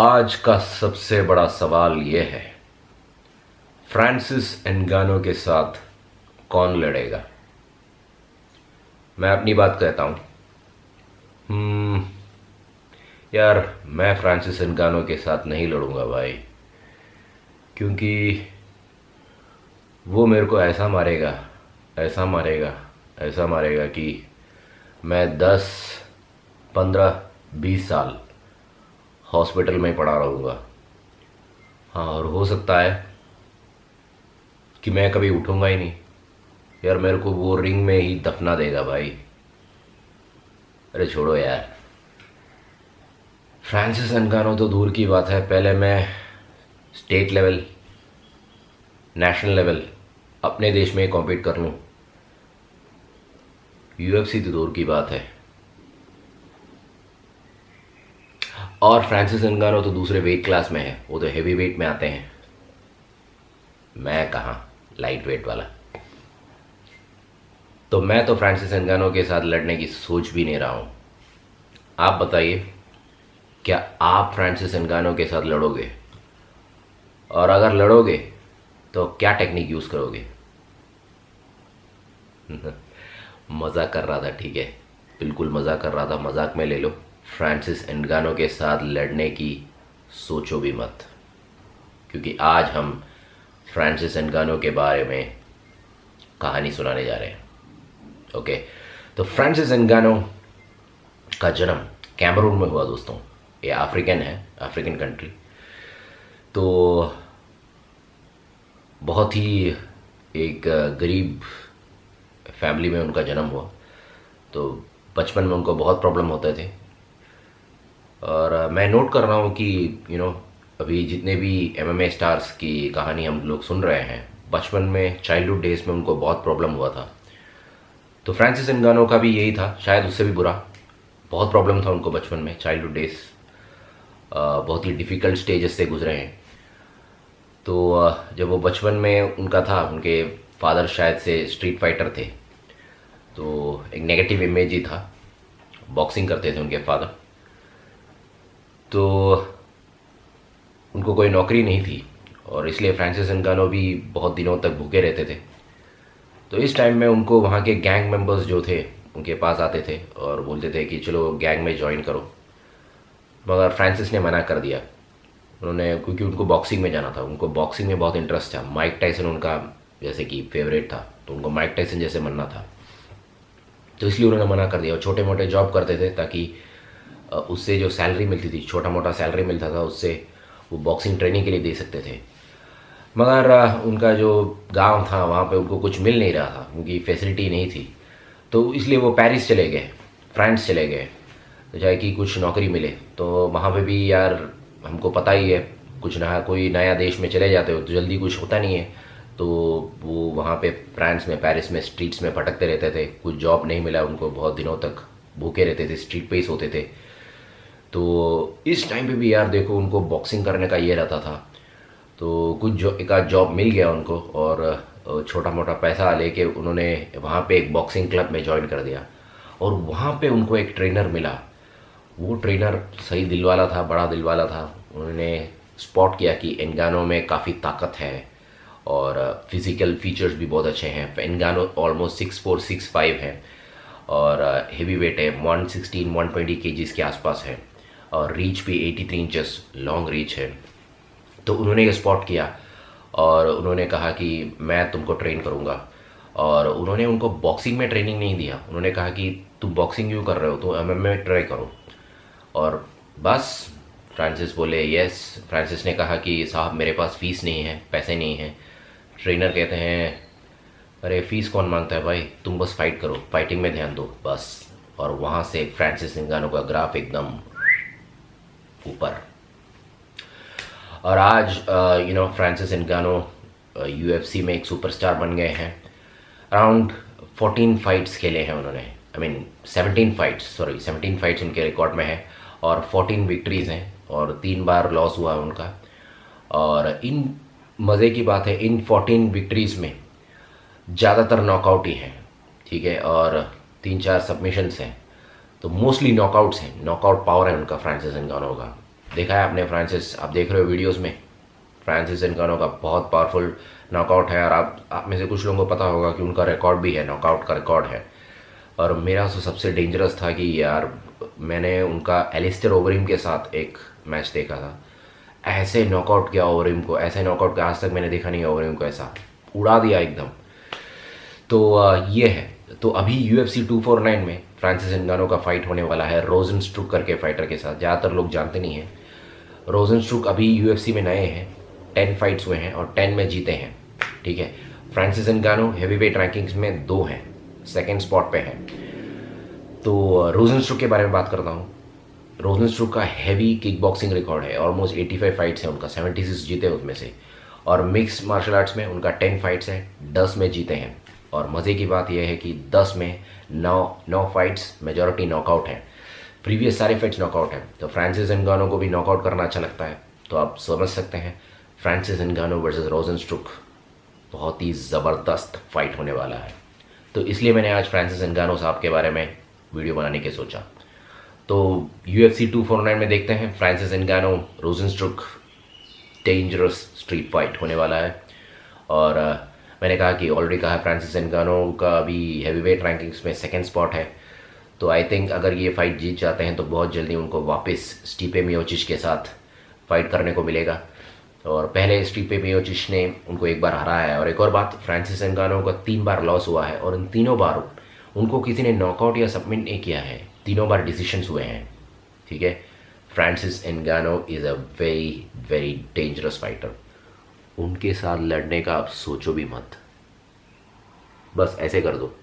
आज का सबसे बड़ा सवाल यह है, फ्रांसिस एनगानो के साथ कौन लड़ेगा। मैं अपनी बात कहता हूँ। यार, मैं फ्रांसिस एनगानो के साथ नहीं लड़ूंगा भाई, क्योंकि वो मेरे को ऐसा मारेगा, ऐसा मारेगा, ऐसा मारेगा कि मैं 10, 15, 20 साल हॉस्पिटल में पड़ा रहूँगा। हाँ, और हो सकता है कि मैं कभी उठूँगा ही नहीं। यार, मेरे को वो रिंग में ही दफना देगा भाई। अरे छोड़ो यार, फ्रांसिस एनगानो तो दूर की बात है। पहले मैं स्टेट लेवल, नेशनल लेवल अपने देश में कॉम्पीट कर लूँ। यूएफसी तो दूर की बात है। और फ्रांसिस एनगानो तो दूसरे वेट क्लास में है, वो तो हेवी वेट में आते हैं। मैं कहाँ, लाइट वेट वाला। तो मैं तो फ्रांसिस एनगानो के साथ लड़ने की सोच भी नहीं रहा हूँ। आप बताइए, क्या आप फ्रांसिस एनगानो के साथ लड़ोगे? और अगर लड़ोगे तो क्या टेक्निक यूज़ करोगे? मज़ा कर रहा था, ठीक है, बिल्कुल मज़ा कर रहा था, मजाक में ले लो। फ्रांसिस एनगानो के साथ लड़ने की सोचो भी मत, क्योंकि आज हम फ्रांसिस एनगानो के बारे में कहानी सुनाने जा रहे हैं। ओके, तो फ्रांसिस एनगानो का जन्म कैमरून में हुआ दोस्तों। ये अफ्रीकन है, अफ्रीकन कंट्री। तो बहुत ही एक गरीब फैमिली में उनका जन्म हुआ। तो बचपन में उनको बहुत प्रॉब्लम होते थे। और मैं नोट कर रहा हूँ कि अभी जितने भी एमएमए स्टार्स की कहानी हम लोग सुन रहे हैं, बचपन में, चाइल्डहुड डेज में उनको बहुत प्रॉब्लम हुआ था। तो फ्रांसिस एनगानो का भी यही था, शायद उससे भी बुरा। बहुत प्रॉब्लम था उनको बचपन में, चाइल्डहुड डेज बहुत ही डिफ़िकल्ट स्टेजेस से गुजरे हैं। तो जब वो बचपन में उनका था, उनके फादर शायद से स्ट्रीट फाइटर थे, तो एक नेगेटिव इमेज ही था। बॉक्सिंग करते थे उनके फादर। तो उनको कोई नौकरी नहीं थी, और इसलिए फ्रांसिस एनगानो भी बहुत दिनों तक भूखे रहते थे। तो इस टाइम में उनको वहाँ के गैंग मेंबर्स जो थे उनके पास आते थे और बोलते थे कि चलो गैंग में ज्वाइन करो। मगर फ्रांसिस ने मना कर दिया उन्होंने, क्योंकि उनको बॉक्सिंग में जाना था। उनको बॉक्सिंग में बहुत इंटरेस्ट था। माइक टाइसन उनका जैसे कि फेवरेट था, तो उनको माइक टाइसन जैसे बनना था। तो इसलिए उन्होंने मना कर दिया। और छोटे मोटे जॉब करते थे ताकि उससे जो सैलरी मिलती थी, छोटा मोटा सैलरी मिलता था, उससे वो बॉक्सिंग ट्रेनिंग के लिए दे सकते थे। मगर उनका जो गांव था वहाँ पे उनको कुछ मिल नहीं रहा था, उनकी फैसिलिटी नहीं थी। तो इसलिए वो पेरिस चले गए, फ्रांस चले गए, तो चाहे कि कुछ नौकरी मिले। तो वहाँ पे भी यार हमको पता ही है, कुछ नया, कोई नया देश में चले जाते हो तो जल्दी कुछ होता नहीं है। तो वो वहाँ पे फ्रांस में, पेरिस में स्ट्रीट्स में भटकते रहते थे। कुछ जॉब नहीं मिला उनको, बहुत दिनों तक भूखे रहते थे, स्ट्रीट पे ही सोते थे। तो इस टाइम पे भी यार देखो, उनको बॉक्सिंग करने का ये रहता था। तो कुछ जो एक आध जॉब मिल गया उनको, और छोटा मोटा पैसा लेके उन्होंने वहाँ पे एक बॉक्सिंग क्लब में ज्वाइन कर दिया। और वहाँ पे उनको एक ट्रेनर मिला। वो ट्रेनर सही दिल वाला था, बड़ा दिल वाला था। उन्होंने स्पॉट किया कि एनगानो में काफ़ी ताकत है और फिज़िकल फीचर्स भी बहुत अच्छे हैं। एनगानो ऑलमोस्ट 6'4", 6'5" है, और हेवी वेट है, 116, 120 केजीज़ के आसपास है, और रीच भी 83 इंचेस लॉन्ग रीच है। तो उन्होंने ये स्पॉट किया और उन्होंने कहा कि मैं तुमको ट्रेन करूँगा। और उन्होंने उनको बॉक्सिंग में ट्रेनिंग नहीं दिया। उन्होंने कहा कि तुम बॉक्सिंग क्यों कर रहे हो, तो एमएमए ट्राई करो। और बस फ्रांसिस बोले यस। फ्रांसिस ने कहा कि साहब मेरे पास फ़ीस नहीं है, पैसे नहीं हैं। ट्रेनर कहते हैं अरे फ़ीस कौन मांगता है भाई, तुम बस फाइट करो, फाइटिंग में ध्यान दो बस। और वहाँ से फ्रांसिस एनगानो का ग्राफ एकदम ऊपर। और आज फ्रांसिस एनगानो यूएफसी में एक सुपरस्टार बन गए हैं। अराउंड 14 फाइट्स खेले हैं उन्होंने। 17 फाइट्स उनके रिकॉर्ड में है, और 14 विक्ट्रीज़ हैं, और 3 बार लॉस हुआ है उनका। और इन मज़े की बात है, इन 14 विक्ट्रीज़ में ज़्यादातर नॉकआउट ही हैं, ठीक है, और 3-4 सबमिशंस हैं। तो मोस्टली नॉकआउट्स हैं, नॉकआउट पावर है उनका, फ्रांसिस एनगानो का। देखा है आपने फ्रांसिस, आप देख रहे हो वीडियोस में, फ्रांसिस एनगानो का बहुत पावरफुल नॉकआउट है। और आप में से कुछ लोगों को पता होगा कि उनका रिकॉर्ड भी है, नॉकआउट का रिकॉर्ड है। और मेरा तो सबसे डेंजरस था कि यार मैंने उनका एलिस्टर ओवरिम के साथ एक मैच देखा था, ऐसे नॉकआउट किया ओवरिम को, ऐसे नॉकआउट किया आज तक मैंने देखा नहीं ओवरिम को, ऐसा उड़ा दिया एकदम। तो ये है। तो अभी UFC 249 में फ्रांसिस एनगानो का फाइट होने वाला है रोजनस्ट्रुक करके फाइटर के साथ। ज़्यादातर लोग जानते नहीं हैं, रोजनस्ट्रुक अभी UFC में नए हैं, 10 फाइट्स हुए हैं और 10 में जीते हैं, ठीक है। फ्रांसिस एनगानो हैवीवेट रैंकिंग्स में 2 हैं, सेकेंड स्पॉट पे है। तो रोजनस्ट्रुक के बारे में बात करता हूँ। रोजनस्ट्रुक का हैवी किक बॉक्सिंग रिकॉर्ड है, ऑलमोस्ट 85 फाइट्स हैं उनका, 76 जीते उसमें से। और मिक्स मार्शल आर्ट्स में उनका 10 फाइट्स है, 10 में जीते हैं। और मज़े की बात यह है कि 10 में 9 फाइट्स मेजॉरिटी नॉकआउट है, प्रीवियस सारे फाइट्स नॉकआउट है। तो फ्रांसिस एनगानो को भी नॉकआउट करना अच्छा लगता है, तो आप समझ सकते हैं फ्रांसिस एनगानो वर्सेस रोजनस्ट्रुक बहुत ही ज़बरदस्त फाइट होने वाला है। तो इसलिए मैंने आज फ्रांसिस एनगानो साहब के बारे में वीडियो बनाने की सोचा। तो UFC 249 में देखते हैं फ्रांसिस एनगानो रोजनस्ट्रुक, डेंजरस स्ट्रीट फाइट होने वाला है। और मैंने कहा कि ऑलरेडी कहा फ्रांसिस एनगानो का अभी हैवीवेट रैंकिंग्स में सेकंड स्पॉट है। तो आई थिंक अगर ये फाइट जीत जाते हैं तो बहुत जल्दी उनको वापस स्टीपे मियोचिच के साथ फाइट करने को मिलेगा। और पहले स्टीपे मियोचिच ने उनको एक बार हराया है। और एक और बात, फ्रांसिस एनगानो का 3 बार लॉस हुआ है और इन तीनों बार उनको किसी ने नॉकआउट या सबमिट नहीं किया है, तीनों बार डिसीशंस हुए हैं, ठीक है। Francis Ngannou is a very very dangerous fighter, उनके साथ लड़ने का आप सोचो भी मत, बस ऐसे कर दो।